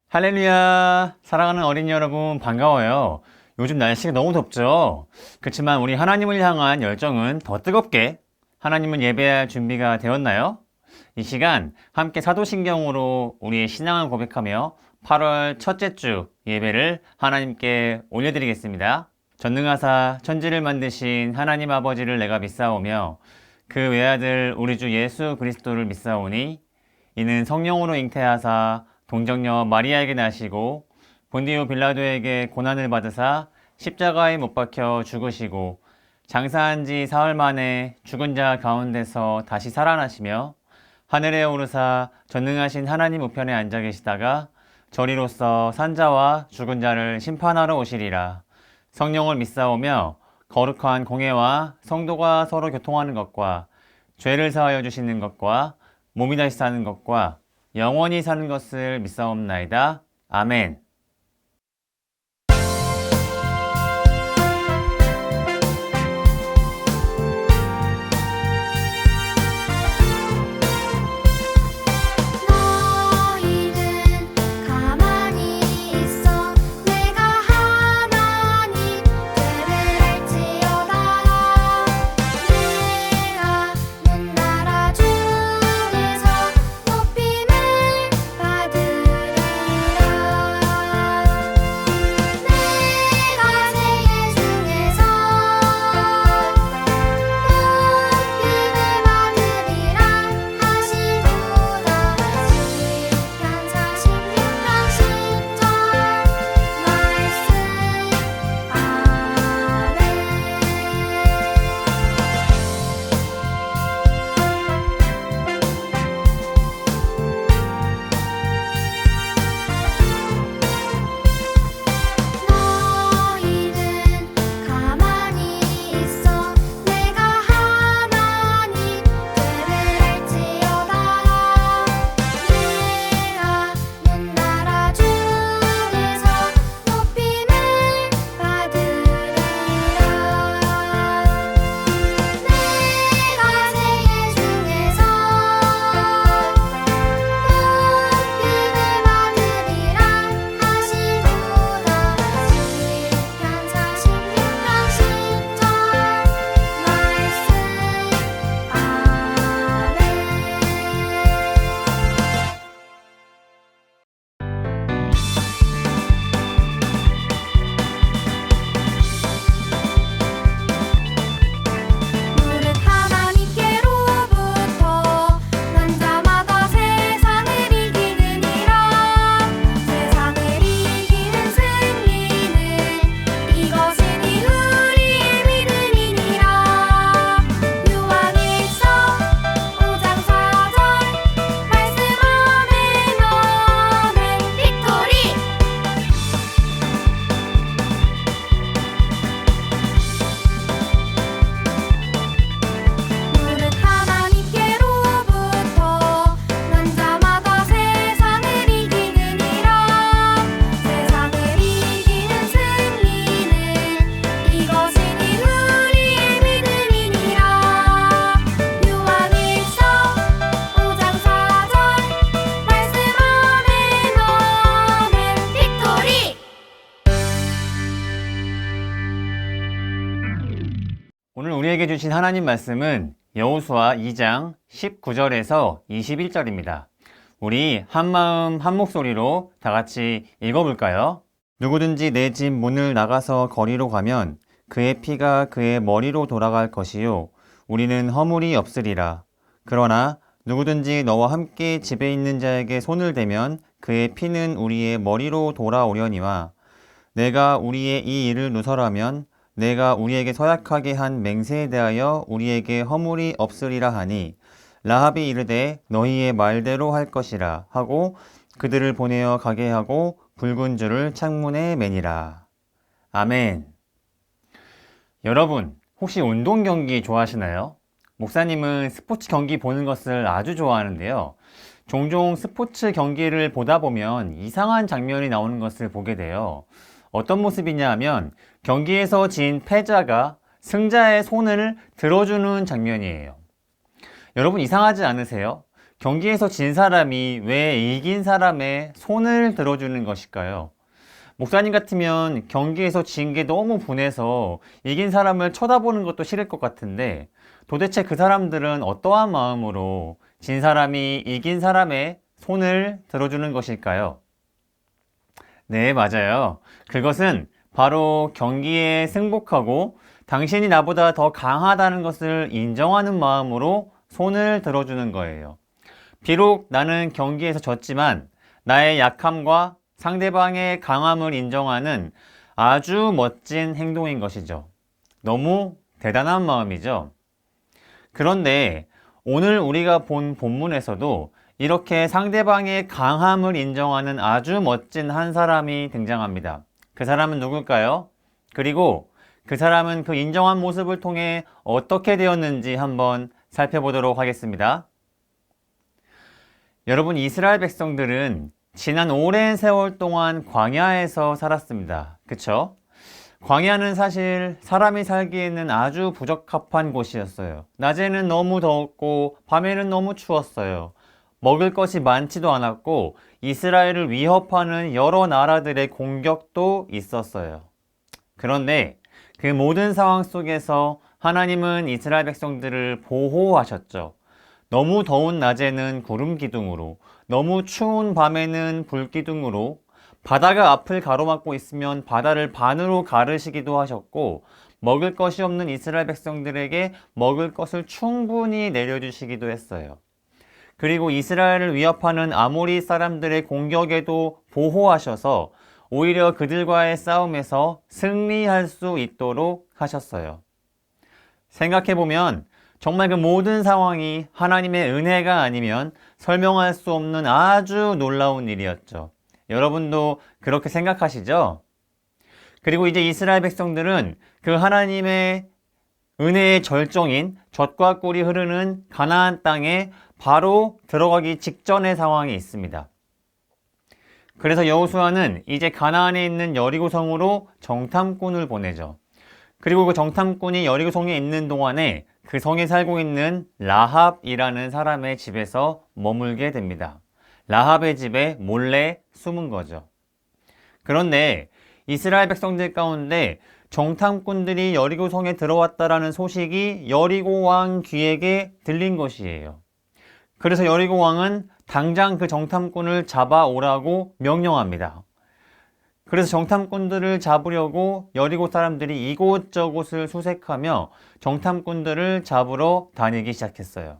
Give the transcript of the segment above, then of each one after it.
할렐루야! 사랑하는 어린이 여러분, 반가워요. 요즘 날씨가 너무 덥죠? 그렇지만 우리 하나님을 향한 열정은 더 뜨겁게 하나님을 예배할 준비가 되었나요? 이 시간 함께 사도신경으로 우리의 신앙을 고백하며 8월 첫째 주 예배를 하나님께 올려드리겠습니다. 전능하사 천지를 만드신 하나님 아버지를 내가 믿사오며 그 외아들 우리 주 예수 그리스도를 믿사오니 이는 성령으로 잉태하사 동정녀 마리아에게 나시고 본디오 빌라도에게 고난을 받으사 십자가에 못 박혀 죽으시고 장사한 지 사흘 만에 죽은 자 가운데서 다시 살아나시며 하늘에 오르사 전능하신 하나님 우편에 앉아 계시다가 저리로서 산자와 죽은 자를 심판하러 오시리라. 성령을 믿사오며 거룩한 공회와 성도가 서로 교통하는 것과 죄를 사하여 주시는 것과 몸이 다시 사는 것과 영원히 사는 것을 믿사옵나이다. 아멘. 너희는 가만히 있어 내가 하나님 되를 할지어다. 내가 문나라 중에서 높임을 받으리라. 내가 세계 중에서 높임을 받으리라 하시도다. 시편 46편 10절 말씀. 너희는 가만히 있어 내가 하나님 되를 할지어다. 내가 문나라 중에서 높임을 받으리라. 내가 세계 중에서 높임을 받으리라 하시도다. 시편 46편 10절 말씀. 무릇 하나님께로부터 난 자마다 세상을 이기느니라. 세상을 이기는 승리는 이것이니 우리의 믿음이니라. 요한일서 5장 4절 말씀. 아멘 아멘. 빅토리. 무릇 하나님께로부터 난 자마다 세상을 이기느니라. 세상을 이기는 승리는 이것이니 우리의 믿음이니라. 요한일서 5장 4절 말씀. 아멘 아멘. 빅토리. 오늘 우리에게 주신 하나님 말씀은 여호수아 2장 19절에서 21절입니다. 우리 한마음 한목소리로 다 같이 읽어볼까요? 누구든지 내 집 문을 나가서 거리로 가면 그의 피가 그의 머리로 돌아갈 것이요 우리는 허물이 없으리라. 그러나 누구든지 너와 함께 집에 있는 자에게 손을 대면 그의 피는 우리의 머리로 돌아오려니와 내가 우리의 이 일을 누설하면 내가 우리에게 서약하게 한 맹세에 대하여 우리에게 허물이 없으리라 하니 라합이 이르되 너희의 말대로 할 것이라 하고 그들을 보내어 가게 하고 붉은 줄을 창문에 매니라. 아멘. 여러분, 혹시 운동 경기 좋아하시나요? 목사님은 스포츠 경기 보는 것을 아주 좋아하는데요. 종종 스포츠 경기를 보다 보면 이상한 장면이 나오는 것을 보게 돼요. 어떤 모습이냐 하면 경기에서 진 패자가 승자의 손을 들어주는 장면이에요. 여러분 이상하지 않으세요? 경기에서 진 사람이 왜 이긴 사람의 손을 들어주는 것일까요? 목사님 같으면 경기에서 진 게 너무 분해서 이긴 사람을 쳐다보는 것도 싫을 것 같은데 도대체 그 사람들은 어떠한 마음으로 진 사람이 이긴 사람의 손을 들어주는 것일까요? 네, 맞아요. 그것은 바로 경기에 승복하고 당신이 나보다 더 강하다는 것을 인정하는 마음으로 손을 들어주는 거예요. 비록 나는 경기에서 졌지만 나의 약함과 상대방의 강함을 인정하는 아주 멋진 행동인 것이죠. 너무 대단한 마음이죠. 그런데 오늘 우리가 본 본문에서도 이렇게 상대방의 강함을 인정하는 아주 멋진 한 사람이 등장합니다. 그 사람은 누굴까요? 그리고 그 사람은 그 인정한 모습을 통해 어떻게 되었는지 한번 살펴보도록 하겠습니다. 여러분, 이스라엘 백성들은 지난 오랜 세월 동안 광야에서 살았습니다. 그쵸? 광야는 사실 사람이 살기에는 아주 부적합한 곳이었어요. 낮에는 너무 더웠고 밤에는 너무 추웠어요. 먹을 것이 많지도 않았고 이스라엘을 위협하는 여러 나라들의 공격도 있었어요. 그런데 그 모든 상황 속에서 하나님은 이스라엘 백성들을 보호하셨죠. 너무 더운 낮에는 구름 기둥으로, 너무 추운 밤에는 불 기둥으로, 바다가 앞을 가로막고 있으면 바다를 반으로 가르시기도 하셨고, 먹을 것이 없는 이스라엘 백성들에게 먹을 것을 충분히 내려주시기도 했어요. 그리고 이스라엘을 위협하는 아모리 사람들의 공격에도 보호하셔서 오히려 그들과의 싸움에서 승리할 수 있도록 하셨어요. 생각해보면 정말 그 모든 상황이 하나님의 은혜가 아니면 설명할 수 없는 아주 놀라운 일이었죠. 여러분도 그렇게 생각하시죠? 그리고 이제 이스라엘 백성들은 그 하나님의 은혜의 절정인 젖과 꿀이 흐르는 가나안 땅에 바로 들어가기 직전의 상황이 있습니다. 그래서 여호수아는 이제 가나안에 있는 여리고성으로 정탐꾼을 보내죠. 그리고 그 정탐꾼이 여리고성에 있는 동안에 그 성에 살고 있는 라합이라는 사람의 집에서 머물게 됩니다. 라합의 집에 몰래 숨은 거죠. 그런데 이스라엘 백성들 가운데 정탐꾼들이 여리고성에 들어왔다라는 소식이 여리고 왕 귀에게 들린 것이에요. 그래서 여리고 왕은 당장 그 정탐꾼을 잡아오라고 명령합니다. 그래서 정탐꾼들을 잡으려고 여리고 사람들이 이곳저곳을 수색하며 정탐꾼들을 잡으러 다니기 시작했어요.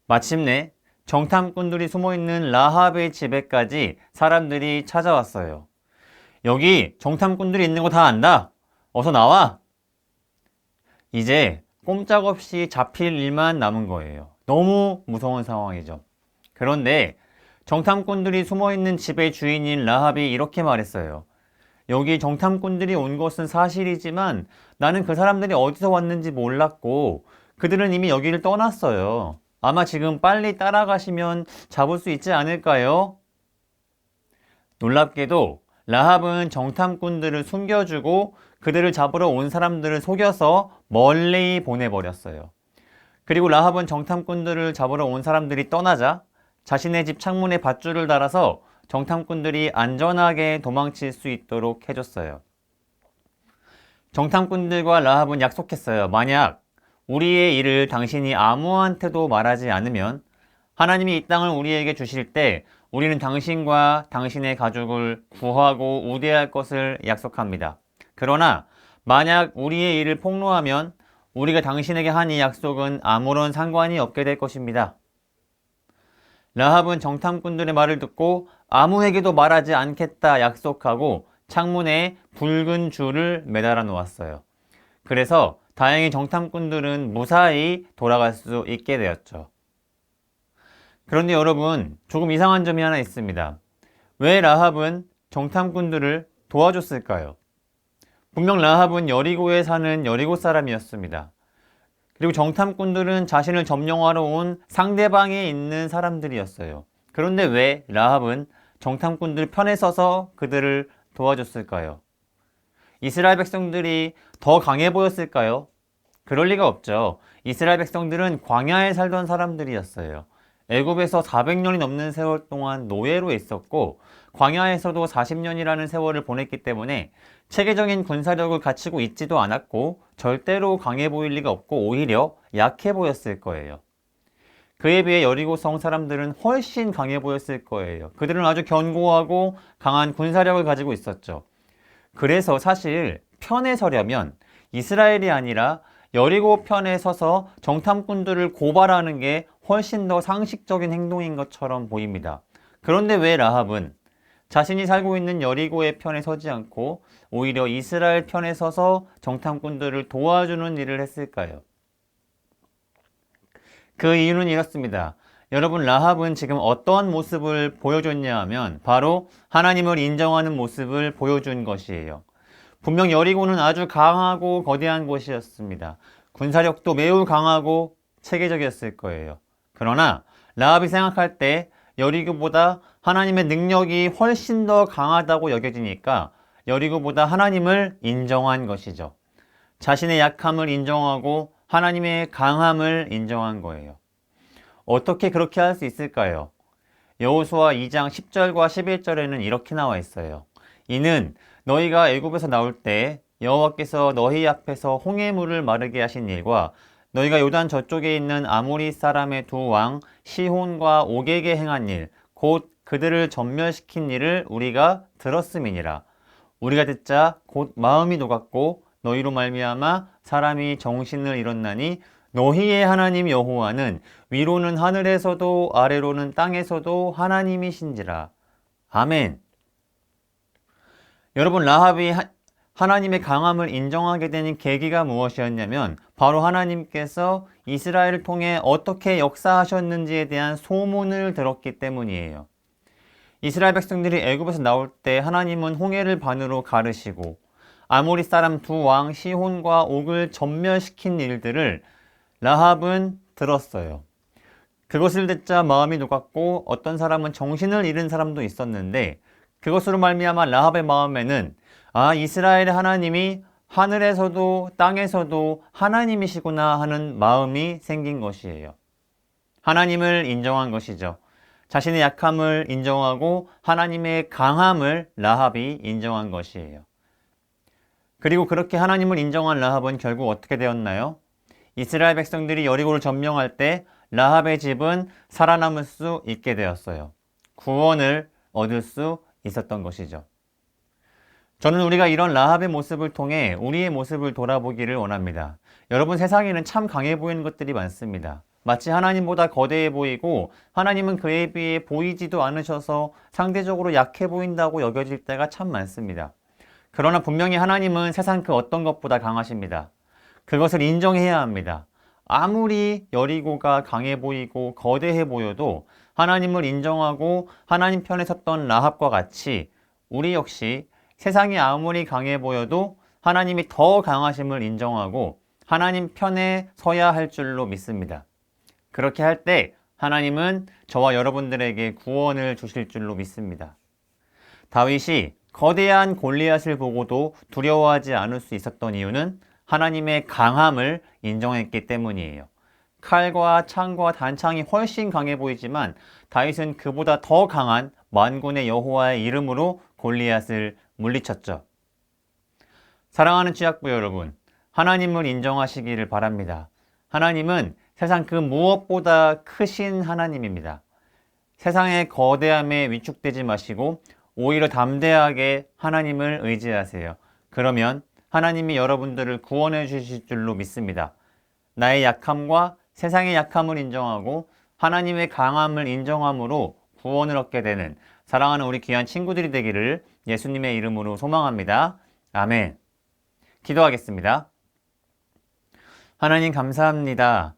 마침내 정탐꾼들이 숨어있는 라합의 집에까지 사람들이 찾아왔어요. 여기 정탐꾼들이 있는 거 다 안다. 어서 나와. 이제 꼼짝없이 잡힐 일만 남은 거예요. 너무 무서운 상황이죠. 그런데 정탐꾼들이 숨어있는 집의 주인인 라합이 이렇게 말했어요. 여기 정탐꾼들이 온 것은 사실이지만 나는 그 사람들이 어디서 왔는지 몰랐고 그들은 이미 여기를 떠났어요. 아마 지금 빨리 따라가시면 잡을 수 있지 않을까요? 놀랍게도 라합은 정탐꾼들을 숨겨주고 그들을 잡으러 온 사람들을 속여서 멀리 보내버렸어요. 그리고 라합은 정탐꾼들을 잡으러 온 사람들이 떠나자 자신의 집 창문에 밧줄을 달아서 정탐꾼들이 안전하게 도망칠 수 있도록 해줬어요. 정탐꾼들과 라합은 약속했어요. 만약 우리의 일을 당신이 아무한테도 말하지 않으면 하나님이 이 땅을 우리에게 주실 때 우리는 당신과 당신의 가족을 구하고 우대할 것을 약속합니다. 그러나 만약 우리의 일을 폭로하면 우리가 당신에게 한 이 약속은 아무런 상관이 없게 될 것입니다. 라합은 정탐꾼들의 말을 듣고 아무에게도 말하지 않겠다 약속하고 창문에 붉은 줄을 매달아 놓았어요. 그래서 다행히 정탐꾼들은 무사히 돌아갈 수 있게 되었죠. 그런데 여러분, 조금 이상한 점이 하나 있습니다. 왜 라합은 정탐꾼들을 도와줬을까요? 분명 라합은 여리고에 사는 여리고 사람이었습니다. 그리고 정탐꾼들은 자신을 점령하러 온 상대방에 있는 사람들이었어요. 그런데 왜 라합은 정탐꾼들 편에 서서 그들을 도와줬을까요? 이스라엘 백성들이 더 강해 보였을까요? 그럴 리가 없죠. 이스라엘 백성들은 광야에 살던 사람들이었어요. 애굽에서 400년이 넘는 세월 동안 노예로 있었고 광야에서도 40년이라는 세월을 보냈기 때문에 체계적인 군사력을 갖추고 있지도 않았고 절대로 강해 보일 리가 없고 오히려 약해 보였을 거예요. 그에 비해 여리고성 사람들은 훨씬 강해 보였을 거예요. 그들은 아주 견고하고 강한 군사력을 가지고 있었죠. 그래서 사실 편에 서려면 이스라엘이 아니라 여리고 편에 서서 정탐꾼들을 고발하는 게 훨씬 더 상식적인 행동인 것처럼 보입니다. 그런데 왜 라합은 자신이 살고 있는 여리고의 편에 서지 않고 오히려 이스라엘 편에 서서 정탐꾼들을 도와주는 일을 했을까요? 그 이유는 이렇습니다. 여러분, 라합은 지금 어떠한 모습을 보여줬냐 하면 바로 하나님을 인정하는 모습을 보여준 것이에요. 분명 여리고는 아주 강하고 거대한 곳이었습니다. 군사력도 매우 강하고 체계적이었을 거예요. 그러나 라합이 생각할 때 여리고보다 하나님의 능력이 훨씬 더 강하다고 여겨지니까 여리고보다 하나님을 인정한 것이죠. 자신의 약함을 인정하고 하나님의 강함을 인정한 거예요. 어떻게 그렇게 할 수 있을까요? 여호수아 2장 10절과 11절에는 이렇게 나와 있어요. 이는 너희가 애굽에서 나올 때 여호와께서 너희 앞에서 홍해물을 마르게 하신 일과 너희가 요단 저쪽에 있는 아모리 사람의 두 왕 시혼과 옥에게 행한 일, 곧 그들을 전멸시킨 일을 우리가 들었음이니라. 우리가 듣자 곧 마음이 녹았고 너희로 말미암아 사람이 정신을 잃었나니 너희의 하나님 여호와는 위로는 하늘에서도 아래로는 땅에서도 하나님이신지라. 아멘. 여러분, 라합이 하나님의 강함을 인정하게 되는 계기가 무엇이었냐면 바로 하나님께서 이스라엘을 통해 어떻게 역사하셨는지에 대한 소문을 들었기 때문이에요. 이스라엘 백성들이 애굽에서 나올 때 하나님은 홍해를 반으로 가르시고 아모리 사람 두 왕 시혼과 옥을 전멸시킨 일들을 라합은 들었어요. 그것을 듣자 마음이 녹았고 어떤 사람은 정신을 잃은 사람도 있었는데 그것으로 말미암아 라합의 마음에는 이스라엘의 하나님이 하늘에서도 땅에서도 하나님이시구나 하는 마음이 생긴 것이에요. 하나님을 인정한 것이죠. 자신의 약함을 인정하고 하나님의 강함을 라합이 인정한 것이에요. 그리고 그렇게 하나님을 인정한 라합은 결국 어떻게 되었나요? 이스라엘 백성들이 여리고를 점령할 때 라합의 집은 살아남을 수 있게 되었어요. 구원을 얻을 수 있었던 것이죠. 저는 우리가 이런 라합의 모습을 통해 우리의 모습을 돌아보기를 원합니다. 여러분, 세상에는 참 강해 보이는 것들이 많습니다. 마치 하나님보다 거대해 보이고 하나님은 그에 비해 보이지도 않으셔서 상대적으로 약해 보인다고 여겨질 때가 참 많습니다. 그러나 분명히 하나님은 세상 그 어떤 것보다 강하십니다. 그것을 인정해야 합니다. 아무리 여리고가 강해 보이고 거대해 보여도 하나님을 인정하고 하나님 편에 섰던 라합과 같이 우리 역시 세상이 아무리 강해 보여도 하나님이 더 강하심을 인정하고 하나님 편에 서야 할 줄로 믿습니다. 그렇게 할 때 하나님은 저와 여러분들에게 구원을 주실 줄로 믿습니다. 다윗이 거대한 골리앗을 보고도 두려워하지 않을 수 있었던 이유는 하나님의 강함을 인정했기 때문이에요. 칼과 창과 단창이 훨씬 강해 보이지만 다윗은 그보다 더 강한 만군의 여호와의 이름으로 골리앗을 물리쳤죠. 사랑하는 취약부 여러분, 하나님을 인정하시기를 바랍니다. 하나님은 세상 그 무엇보다 크신 하나님입니다. 세상의 거대함에 위축되지 마시고 오히려 담대하게 하나님을 의지하세요. 그러면 하나님이 여러분들을 구원해 주실 줄로 믿습니다. 나의 약함과 세상의 약함을 인정하고 하나님의 강함을 인정함으로 구원을 얻게 되는 사랑하는 우리 귀한 친구들이 되기를 예수님의 이름으로 소망합니다. 아멘. 기도하겠습니다. 하나님 감사합니다.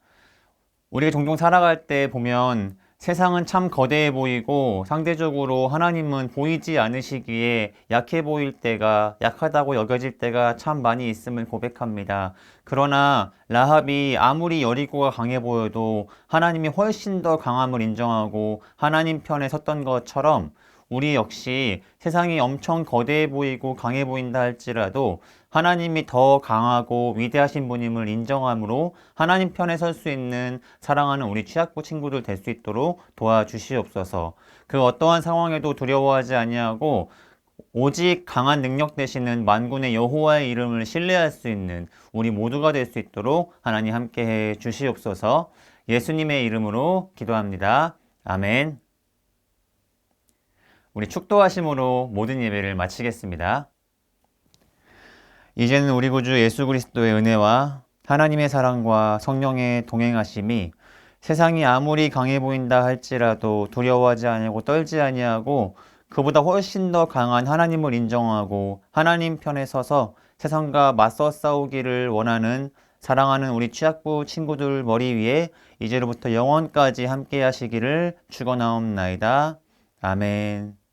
우리가 종종 살아갈 때 보면 세상은 참 거대해 보이고 상대적으로 하나님은 보이지 않으시기에 약해 보일 때가, 약하다고 여겨질 때가 참 많이 있음을 고백합니다. 그러나 라합이 아무리 여리고가 강해 보여도 하나님이 훨씬 더 강함을 인정하고 하나님 편에 섰던 것처럼 우리 역시 세상이 엄청 거대해 보이고 강해 보인다 할지라도 하나님이 더 강하고 위대하신 분임을 인정함으로 하나님 편에 설 수 있는 사랑하는 우리 취약부 친구들 될 수 있도록 도와주시옵소서. 그 어떠한 상황에도 두려워하지 아니하고 오직 강한 능력 되시는 만군의 여호와의 이름을 신뢰할 수 있는 우리 모두가 될 수 있도록 하나님 함께해 주시옵소서. 예수님의 이름으로 기도합니다. 아멘. 우리 축도하심으로 모든 예배를 마치겠습니다. 이제는 우리 구주 예수 그리스도의 은혜와 하나님의 사랑과 성령의 동행하심이 세상이 아무리 강해 보인다 할지라도 두려워하지 아니하고 떨지 아니하고 그보다 훨씬 더 강한 하나님을 인정하고 하나님 편에 서서 세상과 맞서 싸우기를 원하는 사랑하는 우리 취약부 친구들 머리 위에 이제로부터 영원까지 함께 하시기를 축원하옵나이다. 아멘.